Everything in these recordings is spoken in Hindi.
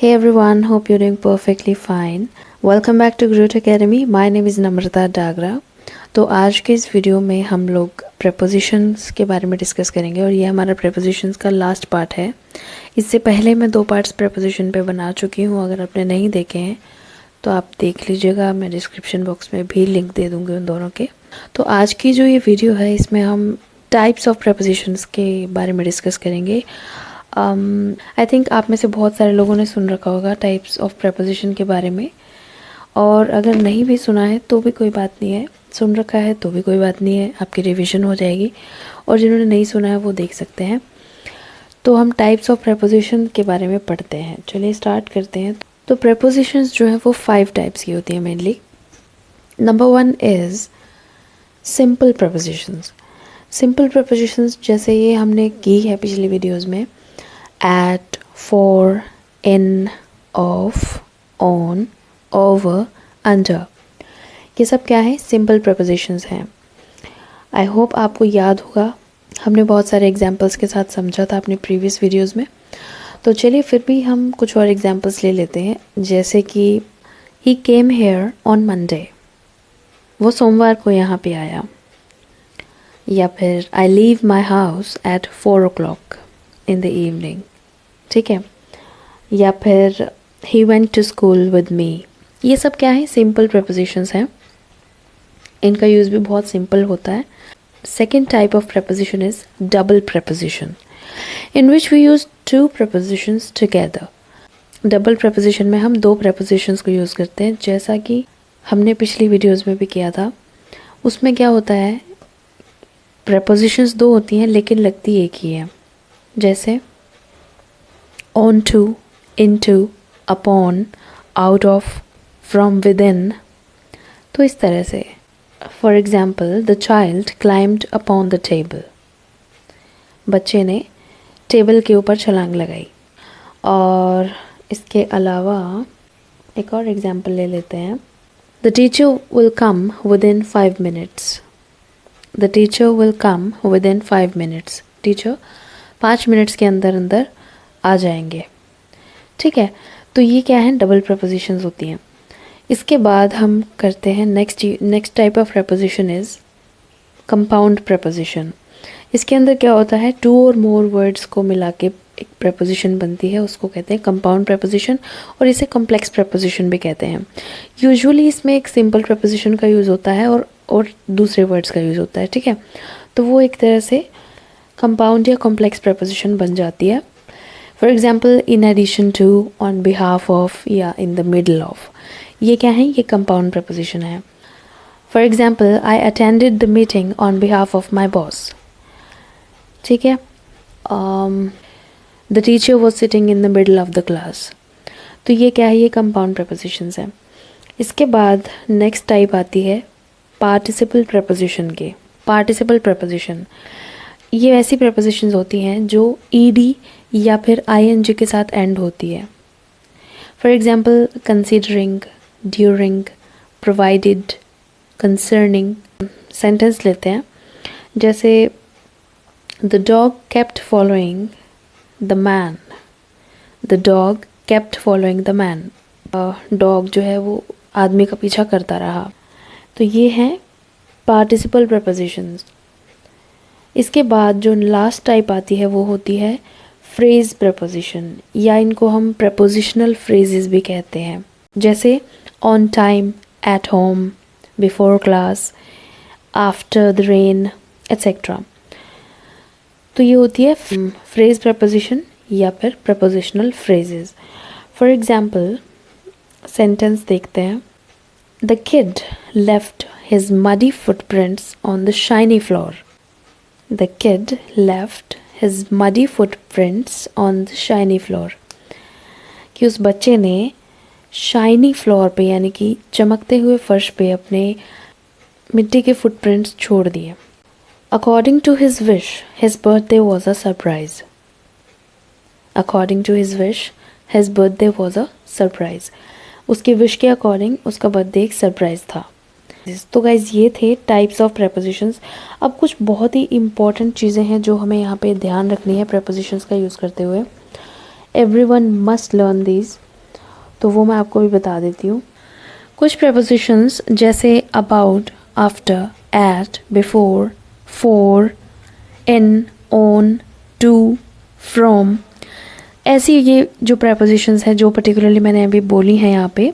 Hey everyone, hope you're doing perfectly fine. Welcome back to Groot Academy. My name is Namrata Dagra. तो आज के इस वीडियो में हम लोग prepositions के बारे में डिस्कस करेंगे और ये हमारा prepositions का लास्ट पार्ट है। इससे पहले मैं 2 पार्ट्स preposition पे बना चुकी हूँ। अगर आपने नहीं देखे हैं तो आप देख लीजिएगा, मैं डिस्क्रिप्शन बॉक्स में भी लिंक दे दूँगी उन दोनों के। तो आज की जो ये वीडियो है इसमें हम टाइप्स ऑफ prepositions के बारे में डिस्कस करेंगे। आई थिंक आप में से बहुत सारे लोगों ने सुन रखा होगा टाइप्स ऑफ preposition के बारे में, और अगर नहीं भी सुना है तो भी कोई बात नहीं है, सुन रखा है तो भी कोई बात नहीं है, आपकी रिवीजन हो जाएगी। और जिन्होंने नहीं सुना है वो देख सकते हैं। तो हम टाइप्स ऑफ preposition के बारे में पढ़ते हैं। चलिए स्टार्ट करते हैं। तो prepositions जो है वो 5 टाइप्स की होती है mainly. Number 1 is simple prepositions। Simple prepositions जैसे ये हमने की है पिछली वीडियोज़ में, at, for, in, of, on, over, under, ये सब क्या है? सिंपल prepositions हैं। आई होप आपको याद होगा, हमने बहुत सारे एग्जाम्पल्स के साथ समझा था अपने प्रीवियस वीडियोस में। तो चलिए फिर भी हम कुछ और एग्जाम्पल्स ले लेते हैं, जैसे कि he came here on Monday, वो सोमवार को यहाँ पे आया। या फिर I leave my house at 4 o'clock in the evening, ठीक है। या फिर he went to school with me, ये सब क्या है? सिंपल prepositions हैं। इनका यूज़ भी बहुत सिंपल होता है। Second type of preposition is double preposition, in which we use 2 prepositions together. Double preposition में हम 2 prepositions को यूज़ करते हैं, जैसा कि हमने पिछली वीडियोज़ में भी किया था। उसमें क्या होता है, prepositions 2 होती हैं लेकिन लगती एक ही है, जैसे on to, into, upon, out of, from within। तो इस तरह से, for example the child climbed upon the table, बच्चे ने टेबल के ऊपर छलांग लगाई। और इसके अलावा एक और एग्जाम्पल ले लेते हैं। The teacher will come with in 5 minutes, the teacher will come with in 5 minutes, teacher 5 minutes के अंदर अंदर आ जाएंगे, ठीक है। तो ये क्या है? डबल prepositions होती हैं। इसके बाद हम करते हैं next type of preposition is compound preposition। इसके अंदर क्या होता है, 2 और मोर वर्ड्स को मिला के एक preposition बनती है, उसको कहते हैं कंपाउंड preposition, और इसे कॉम्प्लेक्स preposition भी कहते हैं। यूजुअली इसमें एक सिंपल preposition का यूज़ होता है और दूसरे वर्ड्स का यूज़ होता है, ठीक है। तो वो एक तरह से कंपाउंड या कॉम्प्लेक्स preposition बन जाती है। For example in addition to, on behalf of, या इन द मिडल ऑफ, ये क्या है? ये कंपाउंड preposition है। For example I attended the meeting on behalf of my boss, ठीक है। The teacher was sitting in the middle of the class, तो ये क्या है? ये कंपाउंड prepositions है। इसके बाद नेक्स्ट टाइप आती है पार्टिसिपल preposition के। पार्टिसिपल preposition ये ऐसी prepositions होती हैं जो ed या फिर ing के साथ एंड होती है। For example considering, during, provided, concerning. Sentence लेते हैं, जैसे the dog kept following the man, the dog kept following the man, dog जो है वो आदमी का पीछा करता रहा। तो ये हैं पार्टिसिपल prepositions। इसके बाद जो लास्ट टाइप आती है वो होती है फ्रेज preposition, या इनको हम prepositional phrases भी कहते हैं, जैसे on time, at home, before class, after the rain, etcetera. तो ये होती है फ्रेज preposition या फिर prepositional phrases। For example sentence देखते हैं। The kid left his muddy footprints on the shiny floor, the kid left his muddy footprints on the shiny floor, कि उस बच्चे ने शाइनी फ्लोर पे यानी कि चमकते हुए फर्श पे अपने मिट्टी के फुटप्रिंट्स छोड़ दिए। According to his wish his birthday was a surprise, according to his wish his birthday was a surprise, उसके विश के अकॉर्डिंग उसका बर्थडे एक सरप्राइज था। तो गाइज ये थे टाइप्स ऑफ prepositions। अब कुछ बहुत ही इम्पॉर्टेंट चीज़ें हैं जो हमें यहाँ पे ध्यान रखनी है prepositions का यूज़ करते हुए। Everyone must learn these. तो वो मैं आपको भी बता देती हूँ। कुछ प्रेपोजिशंस जैसे about, after, at, before, for, in, on, to, from, ऐसी ये जो प्रेपोजिशंस हैं जो पर्टिकुलरली मैंने अभी बोली हैं यहाँ पे,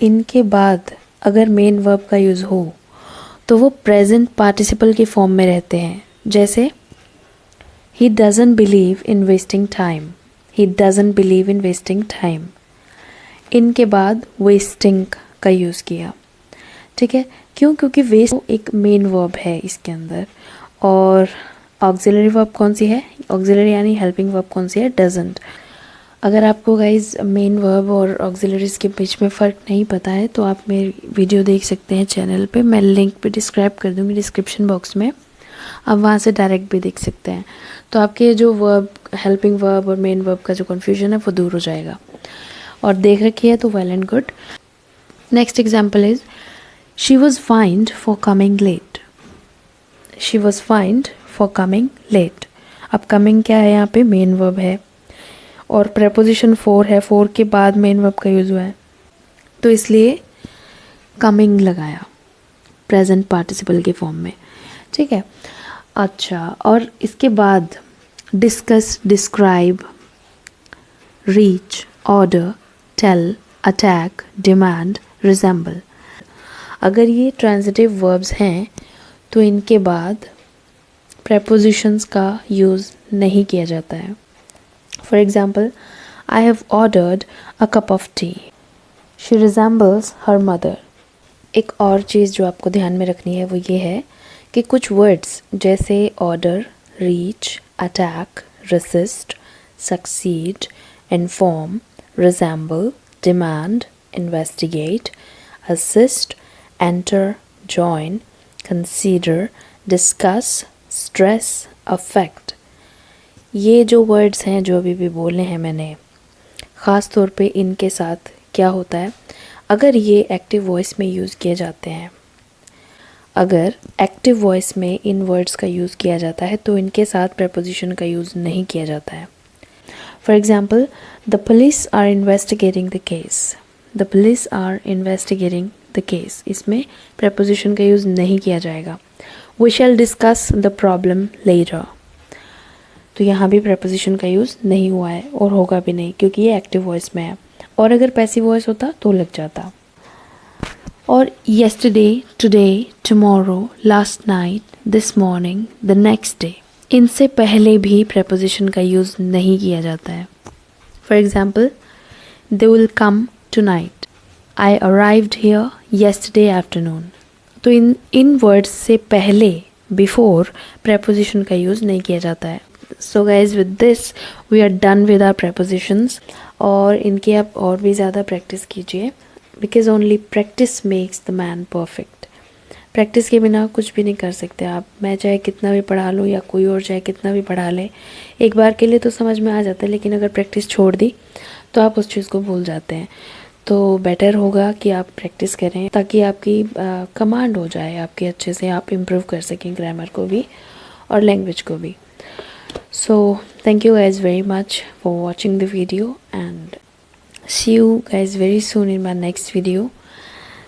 इनके बाद अगर मेन वर्ब का यूज़ हो तो वो प्रेजेंट पार्टिसिपल के फॉर्म में रहते हैं। जैसे he doesn't believe in wasting time, he doesn't believe in wasting time, इनके बाद वेस्टिंग का यूज़ किया। ठीक है, क्यों? क्योंकि वेस्ट एक मेन वर्ब है इसके अंदर, और ऑक्सिलरी वर्ब कौन सी है? ऑक्सिलरी यानी हेल्पिंग वर्ब कौन सी है? डजंट। अगर आपको गाइज मेन वर्ब और ऑक्सिलरीज के बीच में फ़र्क नहीं पता है तो आप मेरी वीडियो देख सकते हैं चैनल पे, मैं लिंक पे डिस्क्राइब कर दूँगी डिस्क्रिप्शन बॉक्स में, आप वहाँ से डायरेक्ट भी देख सकते हैं। तो आपके जो वर्ब, हेल्पिंग वर्ब और मेन वर्ब का जो कन्फ्यूजन है वो दूर हो जाएगा। और देख रखी है तो well and good. Next example is she was fined for coming late. She was fined for coming late. अब कमिंग क्या है यहाँ पे? मेन वर्ब है और प्रेपोजिशन फॉर है, फॉर के बाद मेन वर्ब का यूज़ हुआ है तो इसलिए कमिंग लगाया प्रेजेंट पार्टिसिपल के फॉर्म में। ठीक है, अच्छा, और इसके बाद discuss, describe, reach, order, tell, attack, demand, resemble. अगर ये ट्रांजिटिव वर्ब्स हैं तो इनके बाद प्रेपोजिशंस का यूज़ नहीं किया जाता है। For example, I have ordered a cup of T, she resembles her mother. एक और चीज़ जो आपको ध्यान में रखनी है वो ये है कि कुछ वर्ड्स जैसे order, reach, attack, resist, succeed, inform, resemble, demand, investigate, assist, enter, join, consider, discuss, stress, affect, ये जो वर्ड्स हैं जो अभी भी बोले हैं मैंने, ख़ास तौर पे इनके साथ क्या होता है, अगर ये एक्टिव वॉइस में यूज़ किए जाते हैं, अगर एक्टिव वॉइस में इन वर्ड्स का यूज़ किया जाता है तो इनके साथ प्रेपोजिशन का यूज़ नहीं किया जाता है। For example, the police are investigating the case. The police are investigating the case, इसमें प्रेपोजिशन का यूज़ नहीं किया जाएगा। We shall discuss the problem later, तो यहाँ भी प्रेपोजिशन का यूज़ नहीं हुआ है और होगा भी नहीं क्योंकि ये एक्टिव वॉइस में है, और अगर पैसिव वॉइस होता तो लग जाता। और yesterday, today, tomorrow, last night, this morning, the next day, इनसे पहले भी प्रेपोजिशन का यूज़ नहीं किया जाता है। For example, they will come tonight, I arrived here yesterday afternoon, तो इन वर्ड्स से पहले, बिफोर, प्रेपोजिशन का यूज़ नहीं किया जाता है। So guys, with this we are done with our prepositions, और इनकी आप और भी ज़्यादा प्रैक्टिस कीजिए, because only practice makes the man perfect. Practice के बिना कुछ भी नहीं कर सकते आप, मैं चाहे कितना भी पढ़ा लूँ या कोई और चाहे कितना भी पढ़ा ले, एक बार के लिए तो समझ में आ जाता है, लेकिन अगर प्रैक्टिस छोड़ दी तो आप उस चीज़ को भूल जाते हैं। तो बेटर होगा कि आप प्रैक्टिस करें ताकि आपकी कमांड हो जाए, आपके अच्छे से आप इम्प्रूव कर सकें ग्रामर को भी और लैंग्वेज को भी। So thank you guys very much for watching the video, and see you guys very soon in my next video.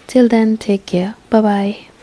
Till then, take care. Bye bye.